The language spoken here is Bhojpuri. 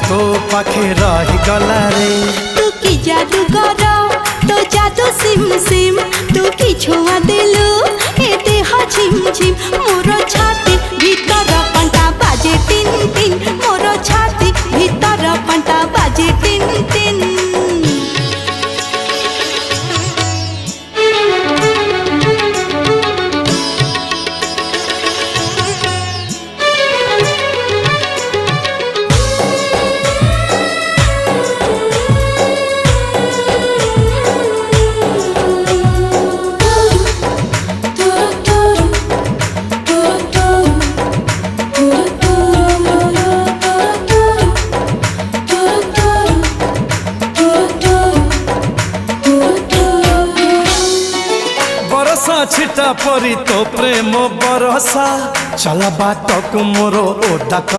तो पाखे रही गला रे। तू की जादू कर तो जादू सिम सिम तू की छुआ दिलु ए देह झिम झिम मोर छाती भीतर पंटा बाजे टिन टिन मोर छाती भीतर पंटा बाजे टिन टिन। छिटा परी तो प्रेम बरसा चल बात को मोरो ओदा।